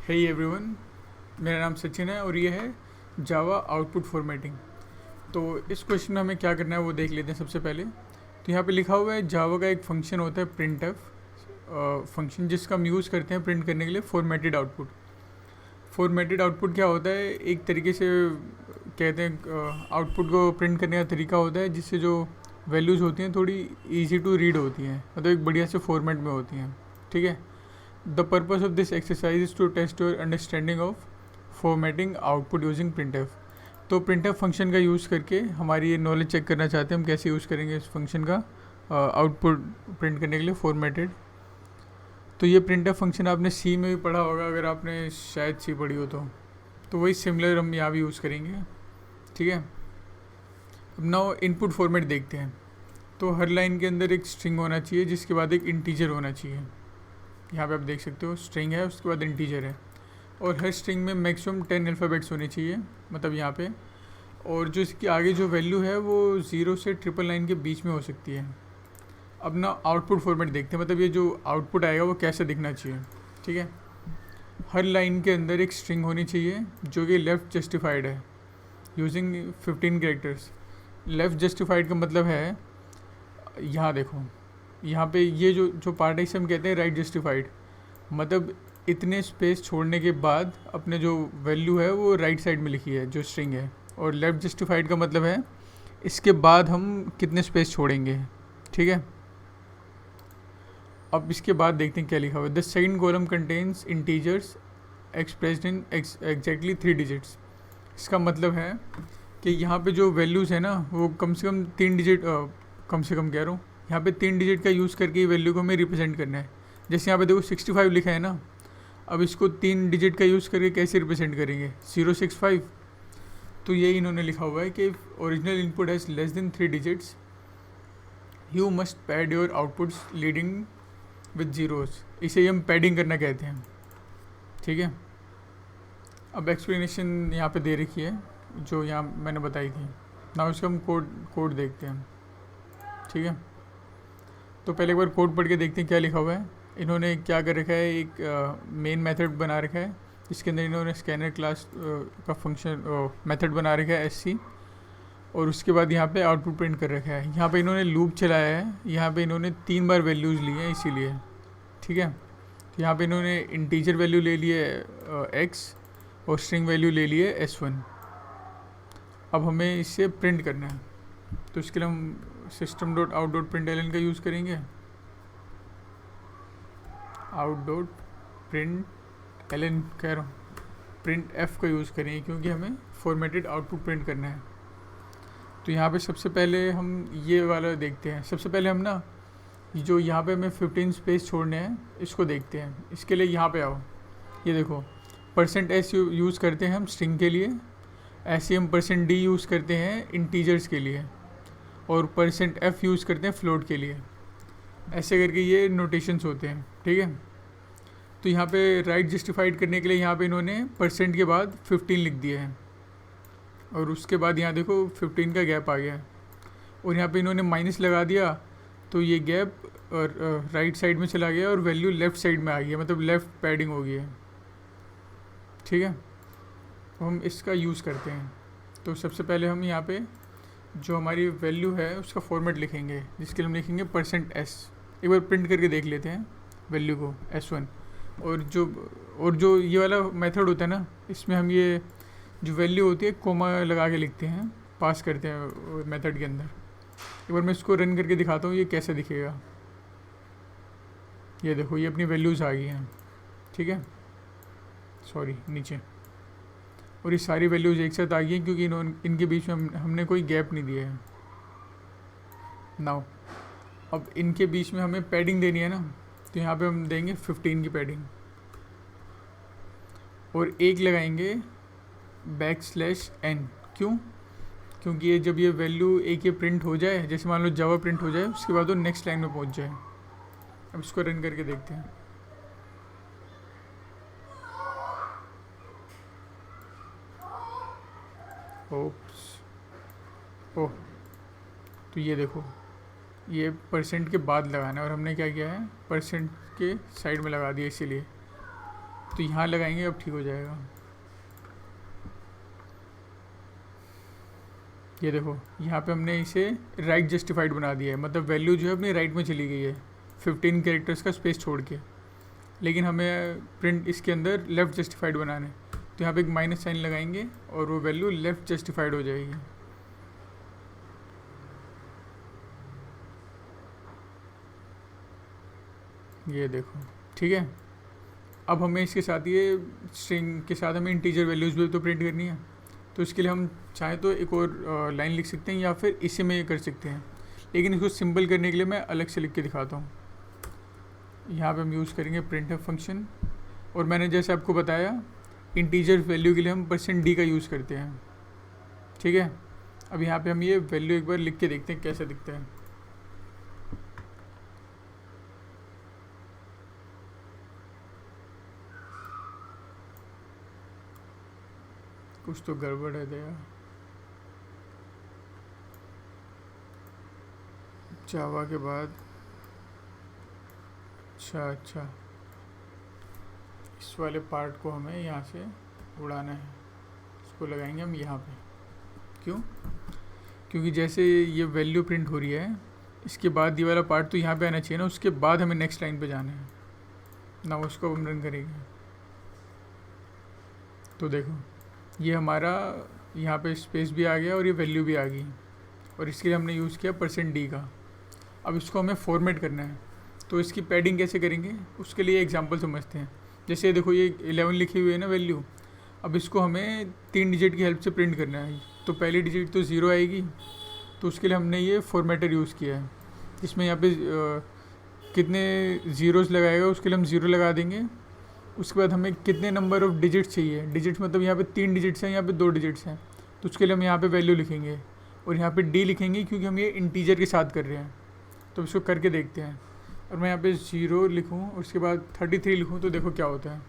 Hey everyone, मेरा नाम सचिन है और ये है जावा आउटपुट फॉर्मेटिंग। तो इस क्वेश्चन में हमें क्या करना है वो देख लेते हैं। सबसे पहले तो यहाँ पे लिखा हुआ है जावा का एक फंक्शन होता है प्रिंट एफ फंक्शन, जिसका हम यूज़ करते हैं प्रिंट करने के लिए फॉर्मेटेड आउटपुट। फॉर्मेटेड आउटपुट क्या होता है? एक तरीके से कहते हैं आउटपुट को प्रिंट करने का तरीका होता है जिससे जो वैल्यूज़ होती हैं थोड़ी ईजी टू रीड होती हैं, मतलब एक बढ़िया से फॉर्मेट में होती हैं। ठीक है। The purpose of this exercise is to test your understanding of formatting output using printf। तो printf फंक्शन का यूज़ करके हमारी ये नॉलेज चेक करना चाहते हैं हम कैसे यूज़ करेंगे इस फंक्शन का आउटपुट प्रिंट करने के लिए फॉर्मेटेड। तो ये printf फंक्शन आपने सी में भी पढ़ा होगा, अगर आपने शायद सी पढ़ी हो तो वही सिमिलर हम यहाँ भी यूज़ करेंगे। ठीक है। अब नाउ इनपुट फॉर्मेट देखते हैं। तो हर लाइन के अंदर एक स्ट्रिंग होना चाहिए जिसके बाद एक इंटीजर होना चाहिए। यहाँ पे आप देख सकते हो स्ट्रिंग है, उसके बाद इंटीजर है, और हर स्ट्रिंग में मैक्सिमम 10 अल्फ़ाबेट्स होने चाहिए, मतलब यहाँ पे। और जो इसके आगे जो वैल्यू है वो 0 से 999 के बीच में हो सकती है। अब ना आउटपुट फॉर्मेट देखते हैं, मतलब ये जो आउटपुट आएगा वो कैसे दिखना चाहिए। ठीक है। हर लाइन के अंदर एक स्ट्रिंग होनी चाहिए जो कि लेफ़्ट जस्टिफाइड है यूजिंग 15 कैरेक्टर्स। लेफ़्ट जस्टिफाइड का मतलब है, यहाँ देखो, यहाँ पे ये जो पार्ट है इसे हम कहते हैं राइट जस्टिफाइड। मतलब इतने स्पेस छोड़ने के बाद अपने जो वैल्यू है वो राइट साइड में लिखी है जो स्ट्रिंग है। और लेफ़्ट जस्टिफाइड का मतलब है इसके बाद हम कितने स्पेस छोड़ेंगे। ठीक है। अब इसके बाद देखते हैं क्या लिखा हुआ है। The second column contains integers expressed in exactly 3 digits. इसका मतलब है कि यहाँ पे जो वैल्यूज़ है ना वो कम से कम 3 डिजिट, कम से कम कह रहा हूँ, यहाँ पे 3 डिजिट का यूज़ करके वैल्यू को हमें रिप्रेजेंट करना है। जैसे यहाँ पे देखो 65 लिखा है ना, अब इसको 3 डिजिट का यूज़ करके कैसे रिप्रेजेंट करेंगे? 065। तो ये इन्होंने लिखा हुआ है कि original input has less than 3 digits you must pad your outputs leading with zeros. इसे हम पैडिंग करना कहते हैं। ठीक है। अब एक्सप्लेनेशन यहाँ पे दे रखी है जो यहाँ मैंने बताई थी ना, उसका हम कोड देखते हैं। ठीक है। तो पहले एक बार कोड पढ़ के देखते हैं क्या लिखा हुआ है। इन्होंने क्या कर रखा है, एक मेन मेथड बना रखा है जिसके अंदर इन्होंने स्कैनर क्लास का फंक्शन मेथड बना रखा है SC, और उसके बाद यहाँ पे आउटपुट प्रिंट कर रखा है। यहाँ पे इन्होंने लूप चलाया है, यहाँ पे इन्होंने 3 बार वैल्यूज़ ली हैं इसीलिए। ठीक है। तो यहाँ पे इन्होंने इंटीजर वैल्यू ले लिए x और स्ट्रिंग वैल्यू ले लिए S1। अब हमें इससे प्रिंट करना है, तो इसके लिए हम system.out.println का यूज़ करेंगे। out.println कह रहा हूँ, प्रिंट एफ का यूज़ करेंगे क्योंकि हमें फॉर्मेटेड आउटपुट प्रिंट करना है। तो यहाँ पे सबसे पहले हम ये वाला देखते हैं। सबसे पहले हम ना जो यहाँ पे हमें 15 स्पेस छोड़ने हैं इसको देखते हैं। इसके लिए यहाँ पे आओ, ये देखो %s यूज़ करते हैं हम स्ट्रिंग के लिए, ऐसे हम %d यूज़ करते हैं इंटीजर्स के लिए, और %f यूज़ करते हैं फ्लोट के लिए। ऐसे करके ये नोटेशंस होते हैं। ठीक है। तो यहाँ पे राइट जस्टिफाइड करने के लिए यहाँ पे इन्होंने % के बाद 15 लिख दिया है, और उसके बाद यहाँ देखो 15 का गैप आ गया है, और यहाँ पे इन्होंने माइनस लगा दिया तो ये गैप और राइट साइड में चला गया और वैल्यू लेफ़्ट साइड में आ गई है, मतलब लेफ़्ट पैडिंग हो गई है। ठीक है। तो हम इसका यूज़ करते हैं। तो सबसे पहले हम यहाँ पे जो हमारी वैल्यू है उसका फॉर्मेट लिखेंगे, जिसके लिए हम लिखेंगे %s। एक बार प्रिंट करके देख लेते हैं वैल्यू को S1। और जो ये वाला मेथड होता है ना, इसमें हम ये जो वैल्यू होती है कोमा लगा के लिखते हैं, पास करते हैं मेथड के अंदर। एक बार मैं इसको रन करके दिखाता हूँ ये कैसे दिखेगा। ये देखो ये अपनी वैल्यूज़ आ गई हैं। ठीक है। सॉरी, नीचे। और ये सारी वैल्यूज़ एक साथ आ गई हैं क्योंकि इनके बीच में हमने कोई गैप नहीं दिया है। नाउ अब इनके बीच में हमें पैडिंग देनी है ना, तो यहाँ पे हम देंगे 15 की पैडिंग, और एक लगाएंगे \n। क्यों? क्योंकि ये जब ये वैल्यू एक ये प्रिंट हो जाए, जैसे मान लो जावा प्रिंट हो जाए, उसके बाद वो नेक्स्ट लाइन में पहुँच जाए। अब इसको रन करके देखते हैं। ओप्स, ओह, तो ये देखो ये % के बाद लगाना है, और हमने क्या किया है % के साइड में लगा दिया इसीलिए। तो यहाँ लगाएंगे, अब ठीक हो जाएगा। ये देखो यहाँ पे हमने इसे राइट जस्टिफाइड बना दिया है, मतलब वैल्यू जो है अपनी राइट में चली गई है 15 कैरेक्टर्स का स्पेस छोड़ के। लेकिन हमें प्रिंट इसके अंदर लेफ़्ट जस्टिफाइड बनाना है, तो यहाँ पे एक माइनस साइन लगाएंगे और वो वैल्यू लेफ़्ट जस्टिफाइड हो जाएगी। ये देखो, ठीक है। अब हमें इसके साथ ये स्ट्रिंग के साथ हमें इंटीजर वैल्यूज़ भी तो प्रिंट करनी है, तो इसके लिए हम चाहे तो एक और लाइन लिख सकते हैं या फिर इसी में ये कर सकते हैं। लेकिन इसको सिंपल करने के लिए मैं अलग से लिख के दिखाता हूँ। यहाँ पे हम यूज़ करेंगे printf फंक्शन, और मैंने जैसे आपको बताया इंटीजर वैल्यू के लिए हम %d का यूज़ करते हैं, ठीक है। अब यहाँ पे हम ये वैल्यू एक बार लिख के देखते हैं कैसा दिखता है। कुछ तो गड़बड़ है दया। जावा के बाद अच्छा इस वाले पार्ट को हमें यहाँ से उड़ाना है, इसको लगाएंगे हम यहाँ पे। क्यों? क्योंकि जैसे ये वैल्यू प्रिंट हो रही है, इसके बाद ये वाला पार्ट तो यहाँ पे आना चाहिए ना, उसके बाद हमें नेक्स्ट लाइन पे जाना है ना, उसको हम रन करेंगे। तो देखो ये हमारा यहाँ पे स्पेस भी आ गया और ये वैल्यू भी आ गई, और इसके लिए हमने यूज़ किया %d का। अब इसको हमें फॉर्मेट करना है, तो इसकी पैडिंग कैसे करेंगे उसके लिए एग्जांपल समझते हैं। जैसे देखो ये 11 लिखी हुई है ना वैल्यू, अब इसको हमें 3 डिजिट की हेल्प से प्रिंट करना है। तो पहली डिजिट तो 0 आएगी, तो उसके लिए हमने ये फॉर्मेटर यूज़ किया है, जिसमें यहाँ पे कितने ज़ीरोज़ लगाएगा उसके लिए हम 0 लगा देंगे। उसके बाद हमें कितने नंबर ऑफ़ डिजिट्स चाहिए, डिजिट्स मतलब यहाँ पे 3 डिजिट्स हैं, यहाँ पे 2 डिजिट्स हैं, तो उसके लिए हम यहाँ पे वैल्यू लिखेंगे और यहाँ पे d लिखेंगे, क्योंकि हम ये इंटीजर के साथ कर रहे हैं। तो इसको करके देखते हैं, और मैं यहाँ पे 0 लिखूँ और उसके बाद 33 लिखूँ, तो देखो क्या होता है।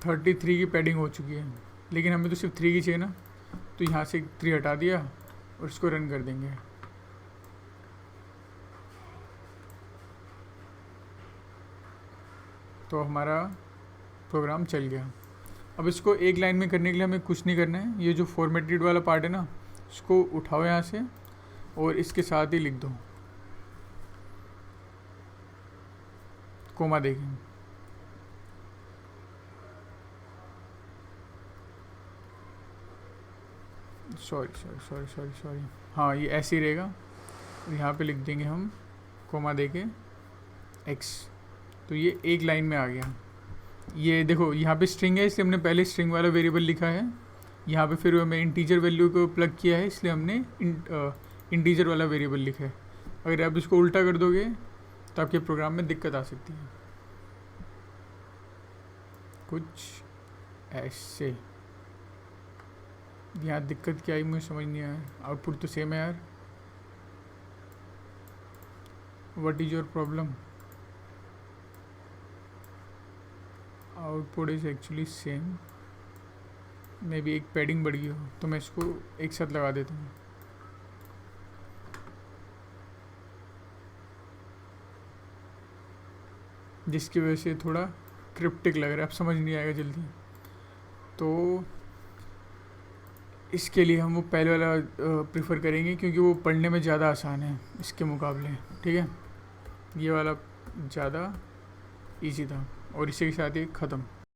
33 की पैडिंग हो चुकी है, लेकिन हमें तो सिर्फ 3 की चाहिए ना, तो यहाँ से 3 हटा दिया और इसको रन कर देंगे। तो हमारा प्रोग्राम चल गया। अब इसको एक लाइन में करने के लिए हमें कुछ नहीं करना है, ये जो फॉर्मेटेड वाला पार्ट है ना, इसको उठाओ यहाँ से और इसके साथ ही लिख दो कोमा देखें। सॉरी, हाँ ये ऐसे ही रहेगा, और यहाँ पे लिख देंगे हम कोमा देके x। तो ये एक लाइन में आ गया। ये देखो यहाँ पे स्ट्रिंग है, इसलिए हमने पहले स्ट्रिंग वाला वेरिएबल लिखा है। यहाँ पे फिर हमें इंटीजर वैल्यू को प्लग किया है, इसलिए हमने इंटीजर वाला वेरिएबल लिखा है। अगर आप इसको उल्टा कर दोगे तो आपके प्रोग्राम में दिक्कत आ सकती है, कुछ ऐसे। यहाँ दिक्कत क्या आई मुझे समझ नहीं आया, आउटपुट तो सेम है यार। What is your problem? Output is actually same, may be एक पैडिंग बढ़ गई हो, तो मैं इसको एक साथ लगा देता हूँ। जिसकी वजह से थोड़ा क्रिप्टिक लग रहा है, अब समझ नहीं आएगा जल्दी। तो इसके लिए हम वो पहले वाला प्रेफर करेंगे, क्योंकि वो पढ़ने में ज़्यादा आसान है इसके मुकाबले, ठीक है। ये वाला ज़्यादा इजी था, और इसी के साथ ही ख़त्म।